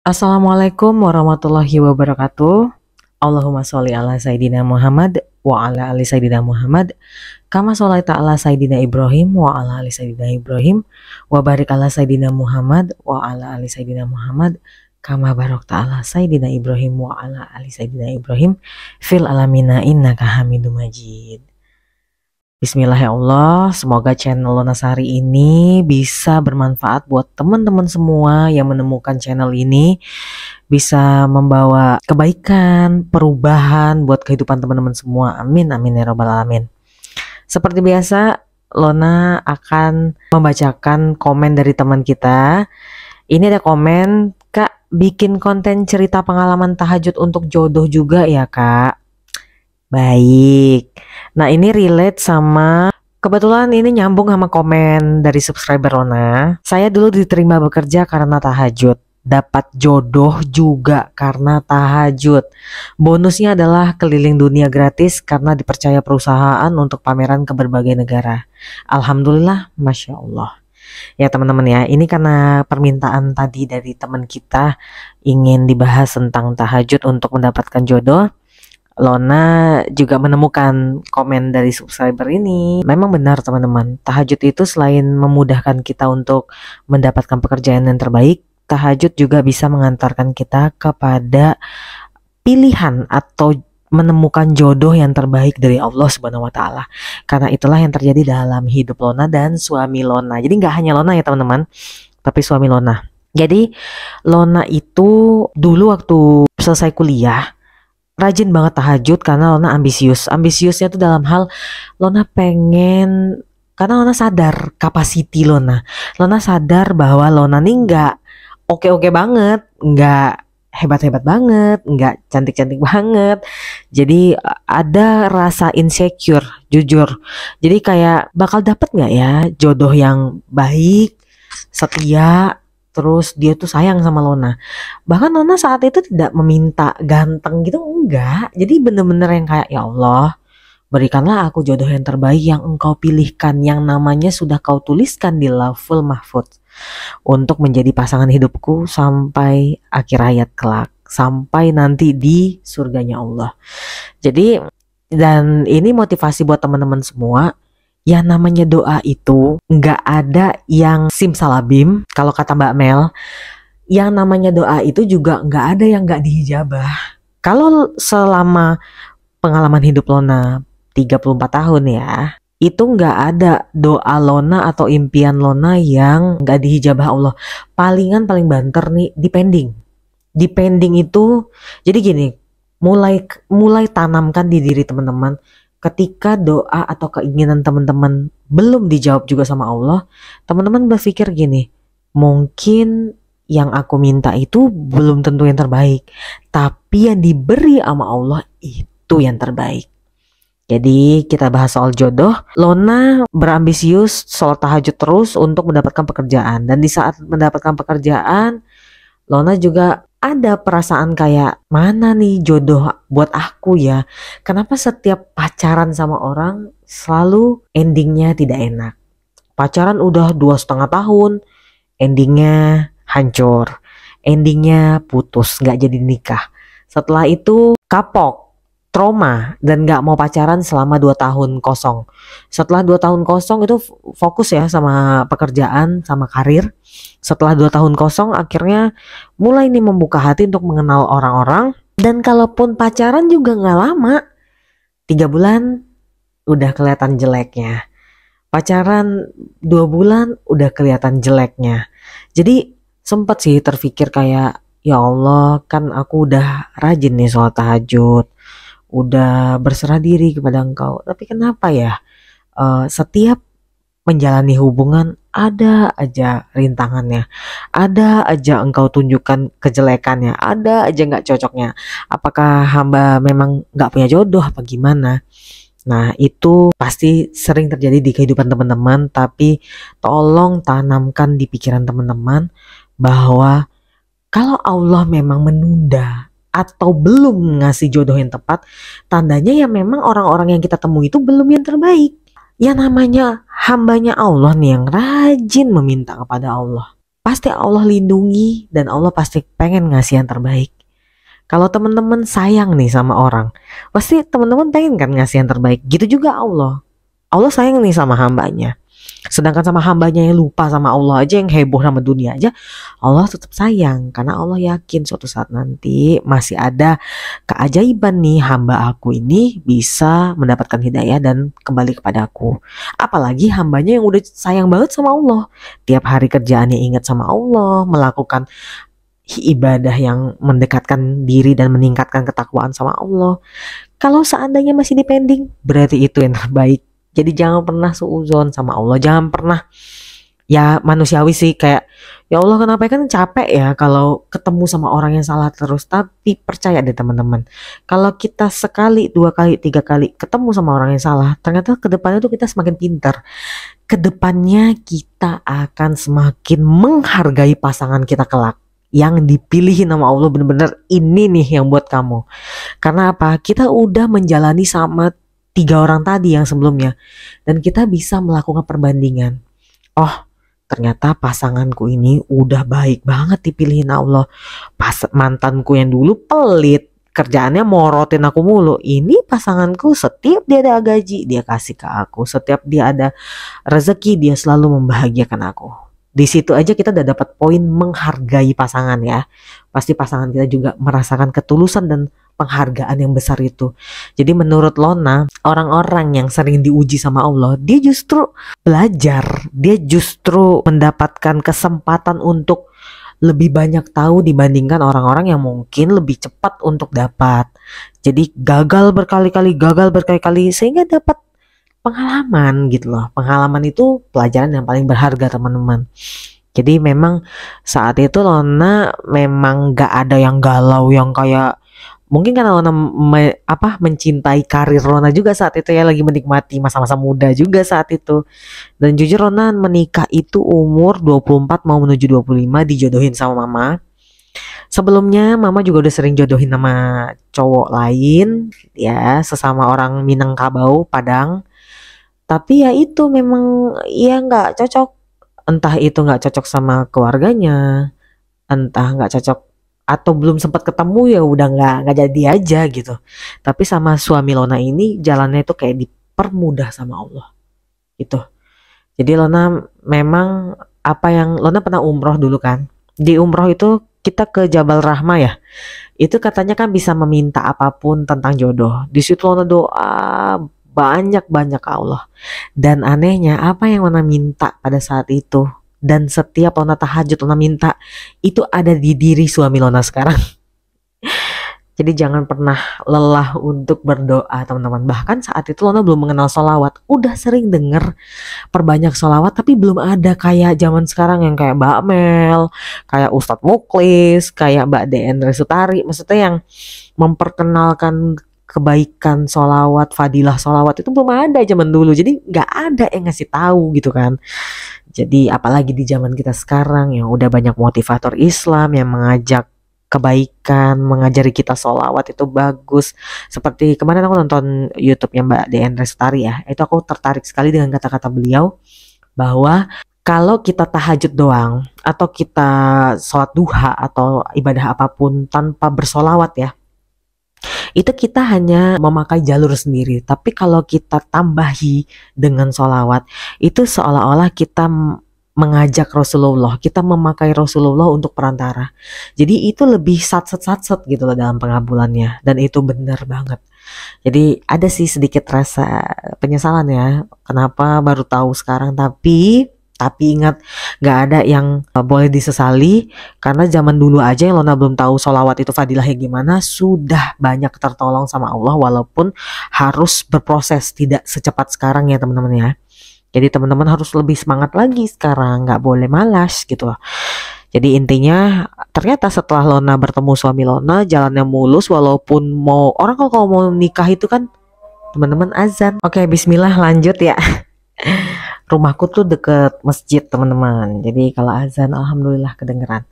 Assalamualaikum warahmatullahi wabarakatuh. Allahumma sholli ala Sayyidina Muhammad wa ala ali Sayyidina Muhammad. Kama sholaita ala Sayyidina Ibrahim wa ala ali Sayyidina Ibrahim. Wa barik ala Sayyidina Muhammad wa ala ali Sayyidina Muhammad. Kama barakta ala Sayyidina Ibrahim wa ala ali Sayyidina Ibrahim. Fil alamina innaka hamidum majid. Bismillah ya Allah, semoga channel Lonasari ini bisa bermanfaat buat teman-teman semua yang menemukan channel ini, bisa membawa kebaikan, perubahan buat kehidupan teman-teman semua. Amin, amin ya robbal alamin. Seperti biasa, Lona akan membacakan komen dari teman kita. Ini ada komen, Kak, bikin konten cerita pengalaman tahajud untuk jodoh juga ya, Kak? Baik. Nah, ini relate sama, kebetulan ini nyambung sama komen dari subscriber Rona. Saya dulu diterima bekerja karena tahajud. Dapat jodoh juga karena tahajud. Bonusnya adalah keliling dunia gratis karena dipercaya perusahaan untuk pameran ke berbagai negara. Alhamdulillah, Masya Allah. Ya teman-teman ya, ini karena permintaan tadi dari teman kita ingin dibahas tentang tahajud untuk mendapatkan jodoh. Lona juga menemukan komen dari subscriber ini. Memang benar teman-teman, tahajud itu selain memudahkan kita untuk mendapatkan pekerjaan yang terbaik, tahajud juga bisa mengantarkan kita kepada pilihan atau menemukan jodoh yang terbaik dari Allah Subhanahu wa Ta'ala. Karena itulah yang terjadi dalam hidup Lona dan suami Lona. Jadi nggak hanya Lona ya teman-teman, tapi suami Lona. Jadi Lona itu dulu waktu selesai kuliah rajin banget tahajud karena Lona ambisius. Ambisiusnya tuh dalam hal Lona pengen, karena Lona sadar kapasiti Lona. Lona sadar bahwa Lona nih nggak oke-oke banget, nggak hebat-hebat banget, nggak cantik-cantik banget. Jadi ada rasa insecure, jujur. Jadi kayak bakal dapet nggak ya jodoh yang baik, setia, terus dia tuh sayang sama Lona. Bahkan Lona saat itu tidak meminta ganteng gitu, enggak. Jadi bener-bener yang kayak, ya Allah, berikanlah aku jodoh yang terbaik yang engkau pilihkan, yang namanya sudah kau tuliskan di Lauhul Mahfuz, untuk menjadi pasangan hidupku sampai akhir hayat kelak, sampai nanti di surganya Allah. Jadi, dan ini motivasi buat teman-teman semua. Ya namanya doa itu nggak ada yang simsalabim. Kalau kata Mbak Mel, yang namanya doa itu juga nggak ada yang nggak dihijabah. Kalau selama pengalaman hidup Lona 34 tahun ya, itu nggak ada doa Lona atau impian Lona yang nggak dihijabah Allah. Palingan paling banter nih dipending. Dipending itu, jadi gini, mulai tanamkan di diri teman-teman. Ketika doa atau keinginan teman-teman belum dijawab juga sama Allah, teman-teman berpikir gini, mungkin yang aku minta itu belum tentu yang terbaik, tapi yang diberi sama Allah itu yang terbaik. Jadi kita bahas soal jodoh. Lona berambisius soal tahajud terus untuk mendapatkan pekerjaan, dan di saat mendapatkan pekerjaan, Lona juga ada perasaan kayak, mana nih jodoh buat aku ya? Kenapa setiap pacaran sama orang selalu endingnya tidak enak? Pacaran udah 2,5 tahun, endingnya hancur, endingnya putus, gak jadi nikah. Setelah itu kapok, trauma, dan gak mau pacaran selama 2 tahun kosong. Setelah 2 tahun kosong itu fokus ya sama pekerjaan, sama karir. Setelah 2 tahun kosong, akhirnya mulai nih membuka hati untuk mengenal orang-orang. Dan kalaupun pacaran juga gak lama, 3 bulan udah kelihatan jeleknya. Pacaran 2 bulan udah kelihatan jeleknya. Jadi sempat sih terpikir kayak, ya Allah, kan aku udah rajin nih soal tahajud, udah berserah diri kepada Engkau, tapi kenapa ya setiap menjalani hubungan ada aja rintangannya, ada aja Engkau tunjukkan kejelekannya, ada aja nggak cocoknya. Apakah hamba memang nggak punya jodoh apa gimana? Nah itu pasti sering terjadi di kehidupan teman-teman, tapi tolong tanamkan di pikiran teman-teman bahwa kalau Allah memang menunda atau belum ngasih jodoh yang tepat, tandanya ya memang orang-orang yang kita temui itu belum yang terbaik. Ya namanya hambanya Allah nih yang rajin meminta kepada Allah. pasti Allah lindungi dan Allah pasti pengen ngasih yang terbaik. Kalau teman-teman sayang nih sama orang, pasti teman-teman pengen kan ngasih yang terbaik. Gitu juga Allah. Allah sayang nih sama hambanya. Sedangkan sama hambanya yang lupa sama Allah aja, yang heboh sama dunia aja, Allah tetap sayang. Karena Allah yakin suatu saat nanti masih ada keajaiban nih, hamba aku ini bisa mendapatkan hidayah dan kembali kepada aku. Apalagi hambanya yang udah sayang banget sama Allah. Tiap hari kerjaannya ingat sama Allah, melakukan ibadah yang mendekatkan diri dan meningkatkan ketakwaan sama Allah. Kalau seandainya masih dipending, berarti itu yang terbaik. Jadi jangan pernah suudzon sama Allah. Jangan pernah, ya manusiawi sih, kayak ya Allah kenapa, kan capek ya kalau ketemu sama orang yang salah terus. Tapi percaya deh teman-teman, kalau kita sekali, dua kali, tiga kali ketemu sama orang yang salah, ternyata kedepannya tuh kita semakin pintar. Kedepannya kita akan semakin menghargai pasangan kita kelak. Yang dipilihin sama Allah bener-bener ini nih yang buat kamu. Karena apa? Kita udah menjalani sama 3 orang tadi yang sebelumnya. Dan kita bisa melakukan perbandingan. Oh, ternyata pasanganku ini udah baik banget dipilihin Allah. Mantanku yang dulu pelit, kerjaannya morotin aku mulu. Ini pasanganku setiap dia ada gaji, dia kasih ke aku. Setiap dia ada rezeki, dia selalu membahagiakan aku. Di situ aja kita udah dapat poin menghargai pasangan ya. Pasti pasangan kita juga merasakan ketulusan dan penghargaan yang besar itu. Jadi menurut Lona, orang-orang yang sering diuji sama Allah, dia justru belajar, dia justru mendapatkan kesempatan untuk lebih banyak tahu dibandingkan orang-orang yang mungkin lebih cepat untuk dapat. Jadi gagal berkali-kali sehingga dapat pengalaman gitu loh. Pengalaman itu pelajaran yang paling berharga teman-teman. Jadi memang saat itu Lona memang gak ada yang galau, yang kayak mungkin karena Lona mencintai karir Lona juga saat itu ya, lagi menikmati masa-masa muda juga saat itu. Dan jujur Lona menikah itu umur 24 mau menuju 25, dijodohin sama mama. Sebelumnya mama juga udah sering jodohin sama cowok lain ya, sesama orang Minangkabau, Padang. Tapi ya itu memang ya nggak cocok. Entah itu nggak cocok sama keluarganya, entah nggak cocok atau belum sempat ketemu, ya udah nggak jadi aja gitu. Tapi sama suami Lona ini jalannya itu kayak dipermudah sama Allah gitu. Jadi Lona memang apa yang Lona pernah umroh dulu kan. Di umroh itu kita ke Jabal Rahmah ya. Itu katanya kan bisa meminta apapun tentang jodoh. Di situ Lona doa banyak-banyak ke Allah. Dan anehnya apa yang Lona minta pada saat itu, dan setiap Lona tahajud Lona minta, itu ada di diri suami Lona sekarang. Jadi jangan pernah lelah untuk berdoa teman-teman. Bahkan saat itu Lona belum mengenal sholawat. Udah sering denger perbanyak sholawat, tapi belum ada kayak zaman sekarang yang kayak Mbak Mel, kayak Ustadz Muklis, kayak Mbak DN Resutari. Maksudnya yang memperkenalkan kebaikan sholawat, fadilah sholawat itu belum ada zaman dulu. Jadi nggak ada yang ngasih tahu gitu kan. Jadi apalagi di zaman kita sekarang yang udah banyak motivator Islam yang mengajak kebaikan, mengajari kita sholawat itu bagus. Seperti kemarin aku nonton YouTube-nya Mbak DN Restari ya, itu aku tertarik sekali dengan kata-kata beliau bahwa kalau kita tahajud doang atau kita sholat duha atau ibadah apapun tanpa bersolawat ya, itu kita hanya memakai jalur sendiri. Tapi kalau kita tambahi dengan sholawat, itu seolah-olah kita mengajak Rasulullah, kita memakai Rasulullah untuk perantara. Jadi itu lebih satset gitu loh dalam pengabulannya, dan itu benar banget. Jadi ada sih sedikit rasa penyesalan ya, kenapa baru tahu sekarang. Tapi ingat, gak ada yang boleh disesali, karena zaman dulu aja yang Lona belum tahu sholawat itu fadilahnya gimana, sudah banyak tertolong sama Allah, walaupun harus berproses, tidak secepat sekarang ya teman-teman ya. Jadi teman-teman harus lebih semangat lagi sekarang, gak boleh malas gitu loh. Jadi intinya ternyata setelah Lona bertemu suami Lona, jalannya mulus, walaupun mau orang kalau mau nikah itu kan teman-teman azan. Oke, bismillah lanjut ya. Rumahku tuh deket masjid teman-teman. Jadi kalau azan alhamdulillah kedengeran.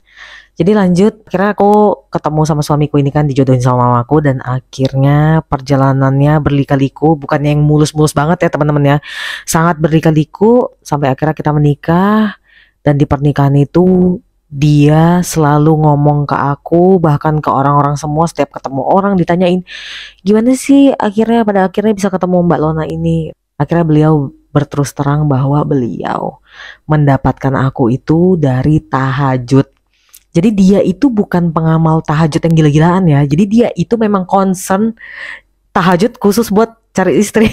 Jadi lanjut, akhirnya aku ketemu sama suamiku ini kan, dijodohin sama mamaku, dan akhirnya perjalanannya berlika-liku, bukannya yang mulus-mulus banget ya teman-teman ya. Sangat berlika-liku sampai akhirnya kita menikah. Dan di pernikahan itu dia selalu ngomong ke aku, bahkan ke orang-orang semua, setiap ketemu orang ditanyain, gimana sih akhirnya pada akhirnya bisa ketemu Mbak Lona ini. Akhirnya beliau berterus terang bahwa beliau mendapatkan aku itu dari tahajud. Jadi dia itu bukan pengamal tahajud yang gila-gilaan ya. Jadi dia itu memang concern tahajud khusus buat cari istri.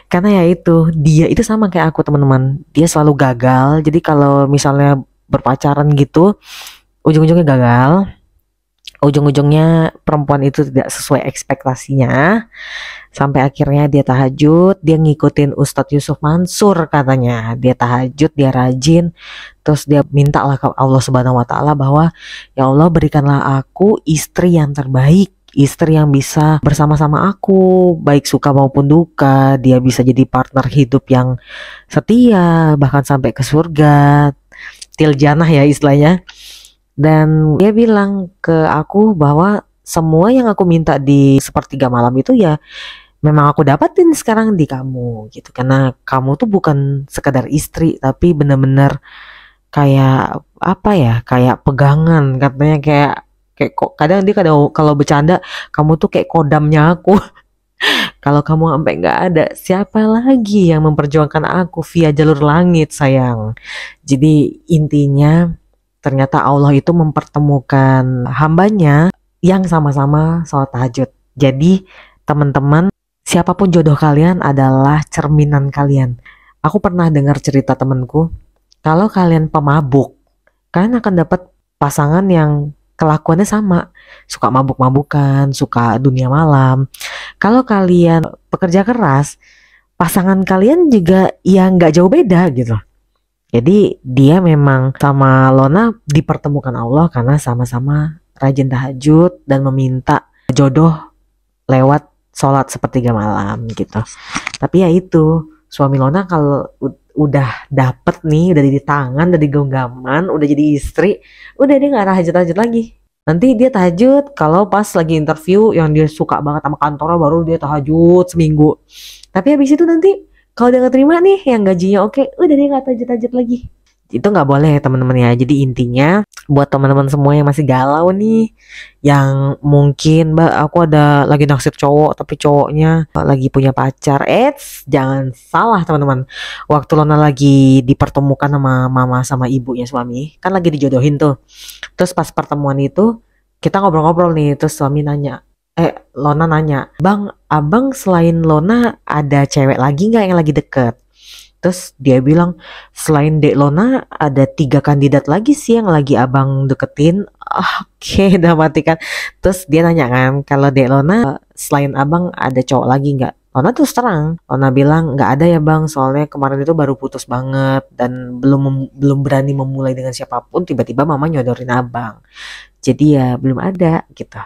Karena ya itu, dia itu sama kayak aku teman-teman. Dia selalu gagal. Jadi kalau misalnya berpacaran gitu, ujung-ujungnya gagal. Ujung-ujungnya perempuan itu tidak sesuai ekspektasinya. Sampai akhirnya dia tahajud, dia ngikutin Ustadz Yusuf Mansur katanya. Dia tahajud, dia rajin, terus dia minta lah ke Allah Subhanahu wa taala bahwa ya Allah berikanlah aku istri yang terbaik, istri yang bisa bersama-sama aku, baik suka maupun duka. Dia bisa jadi partner hidup yang setia, bahkan sampai ke surga, til jannah ya istilahnya. Dan dia bilang ke aku bahwa semua yang aku minta di sepertiga malam itu ya memang aku dapatin sekarang di kamu gitu. Karena kamu tuh bukan sekadar istri, tapi bener-bener kayak apa ya, kayak pegangan katanya, kayak kayak kok kadang dia kalau bercanda, kamu tuh kayak kodamnya aku. Kalau kamu sampai nggak ada, siapa lagi yang memperjuangkan aku via jalur langit sayang. Jadi intinya ternyata Allah itu mempertemukan hambanya yang sama-sama sholat tahajud. Jadi teman-teman, siapapun jodoh kalian adalah cerminan kalian. Aku pernah dengar cerita temanku, kalau kalian pemabuk, kalian akan dapat pasangan yang kelakuannya sama, suka mabuk-mabukan, suka dunia malam. Kalau kalian pekerja keras, pasangan kalian juga ya nggak jauh beda gitu. Jadi dia memang sama Lona dipertemukan Allah karena sama-sama rajin tahajud dan meminta jodoh lewat sholat sepertiga malam gitu. Tapi ya itu, suami Lona kalau udah dapet nih, udah di tangan, udah di genggaman, udah jadi istri, udah dia nggak tahajud-tahajud lagi. Nanti dia tahajud kalau pas lagi interview yang dia suka banget sama kantornya, baru dia tahajud seminggu. Tapi habis itu nanti kalau dia nggak terima nih yang gajinya oke, udah dia nggak tahajud-tahajud lagi. Itu nggak boleh teman-teman ya. Jadi intinya buat teman-teman semua yang masih galau nih, yang mungkin Mbak aku ada lagi naksir cowok tapi cowoknya lagi punya pacar, jangan salah teman-teman. Waktu Lona lagi dipertemukan sama mama sama ibunya suami, kan lagi dijodohin tuh. Terus pas pertemuan itu kita ngobrol-ngobrol nih, terus suami nanya, Lona nanya, Bang, abang selain Lona ada cewek lagi nggak yang lagi deket? Terus dia bilang, selain Dek Lona ada 3 kandidat lagi sih yang lagi abang deketin. Oke, udah mati kan. Terus dia nanya kan, kalau Dek Lona selain abang ada cowok lagi nggak? Lona terus terang, Lona bilang nggak ada ya bang, soalnya kemarin itu baru putus banget dan belum berani memulai dengan siapapun. Tiba-tiba mama nyodorin abang, jadi ya belum ada gitu.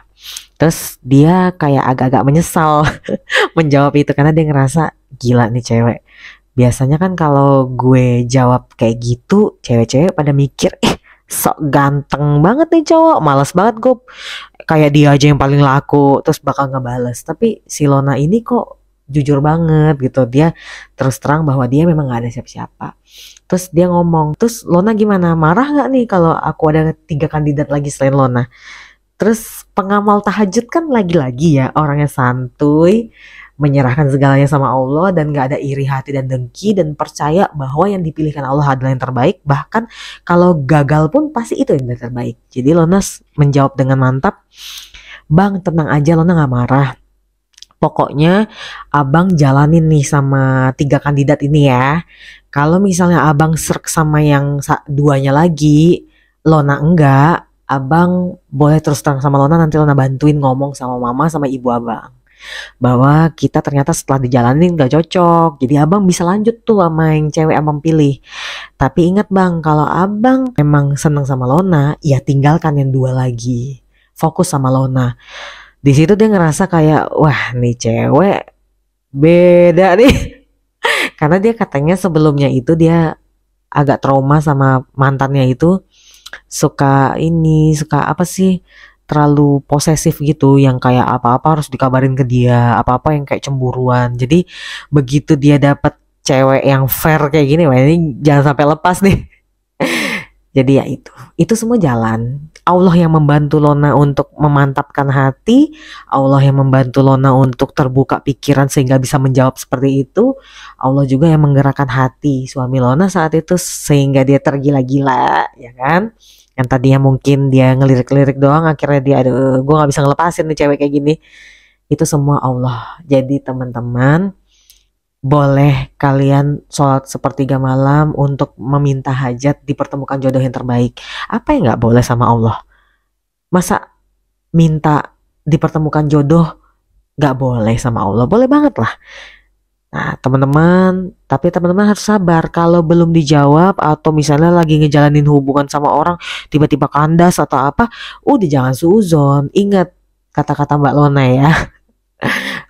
Terus dia kayak agak-agak menyesal menjawab itu karena dia ngerasa gila nih cewek. Biasanya kan kalau gue jawab kayak gitu, cewek-cewek pada mikir, sok ganteng banget nih cowok, malas banget gue kayak dia aja yang paling laku, terus bakal ngebales. Tapi si Lona ini kok jujur banget gitu, dia terus terang bahwa dia memang gak ada siapa-siapa. Terus dia ngomong, terus Lona gimana, marah gak nih kalau aku ada 3 kandidat lagi selain Lona? Terus pengamal tahajud kan lagi-lagi ya orangnya santuy, menyerahkan segalanya sama Allah dan gak ada iri hati dan dengki, dan percaya bahwa yang dipilihkan Allah adalah yang terbaik. Bahkan kalau gagal pun pasti itu yang terbaik. Jadi Lona menjawab dengan mantap, Bang tenang aja, Lona gak marah. Pokoknya abang jalanin nih sama 3 kandidat ini ya. Kalau misalnya abang serk sama yang duanya lagi, Lona enggak, abang boleh terus terang sama Lona, nanti Lona bantuin ngomong sama mama sama ibu abang bahwa kita ternyata setelah dijalanin gak cocok, jadi abang bisa lanjut tuh sama yang cewek abang pilih. Tapi ingat bang, kalau abang memang seneng sama Lona, ya tinggalkan yang 2 lagi, fokus sama Lona. Di situ dia ngerasa kayak wah nih cewek beda nih karena dia katanya sebelumnya itu dia agak trauma sama mantannya itu, suka apa sih, terlalu posesif gitu, yang kayak apa-apa harus dikabarin ke dia, apa-apa yang kayak cemburuan. Jadi begitu dia dapet cewek yang fair kayak gini, wah ini jangan sampai lepas nih. Jadi ya itu semua jalan. Allah yang membantu Lona untuk memantapkan hati, Allah yang membantu Lona untuk terbuka pikiran sehingga bisa menjawab seperti itu. Allah juga yang menggerakkan hati suami Lona saat itu sehingga dia tergila-gila, ya kan? Yang tadinya mungkin dia ngelirik-lirik doang, akhirnya dia, aduh, gue nggak bisa ngelepasin nih cewek kayak gini. Itu semua Allah. Jadi teman-teman, boleh kalian sholat sepertiga malam untuk meminta hajat, dipertemukan jodoh yang terbaik. Apa yang nggak boleh sama Allah? Masa minta dipertemukan jodoh nggak boleh sama Allah? Boleh banget lah. Nah, teman-teman, tapi teman-teman harus sabar kalau belum dijawab atau misalnya lagi ngejalanin hubungan sama orang tiba-tiba kandas atau apa, udah jangan suuzon. Ingat kata-kata Mbak Lona ya.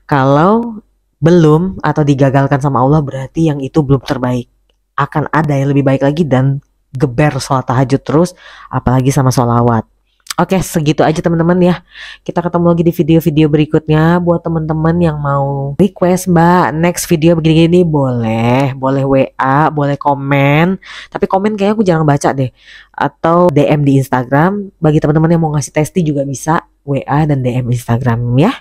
Kalau belum atau digagalkan sama Allah berarti yang itu belum terbaik. Akan ada yang lebih baik lagi dan geber sholat tahajud terus, apalagi sama sholawat. Oke, segitu aja teman-teman ya. Kita ketemu lagi di video-video berikutnya. Buat teman-teman yang mau request Mbak next video begini-gini, boleh WA, boleh komen. Tapi komen kayaknya aku jarang baca deh. Atau DM di Instagram. Bagi teman-teman yang mau ngasih testi juga bisa WA dan DM Instagram ya.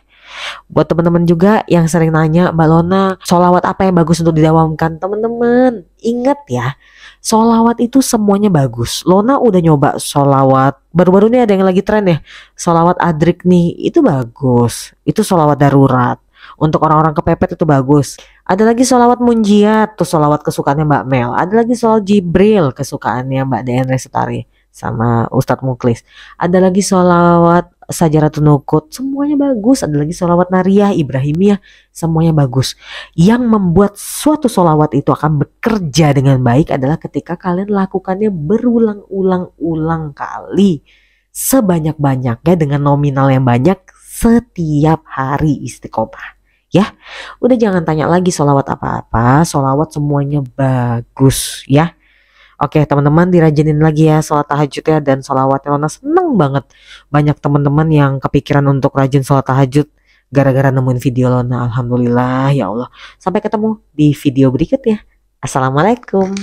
Buat teman-teman juga yang sering nanya, Mbak Lona, sholawat apa yang bagus untuk didawamkan? Teman-teman, ingat ya, sholawat itu semuanya bagus. Lona udah nyoba sholawat, baru-baru ini ada yang lagi tren ya, sholawat adrik nih, itu bagus. Itu sholawat darurat. Untuk orang-orang kepepet itu bagus. Ada lagi sholawat munjiat, tuh sholawat kesukaannya Mbak Mel. Ada lagi sholawat Jibril, kesukaannya Mbak Dean Resetari sama Ustadz Muklis. Ada lagi sholawat Sajaratun Nukut, semuanya bagus. Ada lagi sholawat Nariyah, Ibrahimiyah, semuanya bagus. Yang membuat suatu sholawat itu akan bekerja dengan baik adalah ketika kalian lakukannya berulang-ulang kali, sebanyak-banyaknya dengan nominal yang banyak setiap hari istiqomah. Ya, udah jangan tanya lagi sholawat apa-apa, sholawat semuanya bagus ya. Oke teman-teman, dirajinin lagi ya sholat tahajud ya dan sholawatnya. Lona seneng banget banyak teman-teman yang kepikiran untuk rajin sholat tahajud gara-gara nemuin video Lona. Alhamdulillah ya Allah. Sampai ketemu di video berikutnya. Assalamualaikum.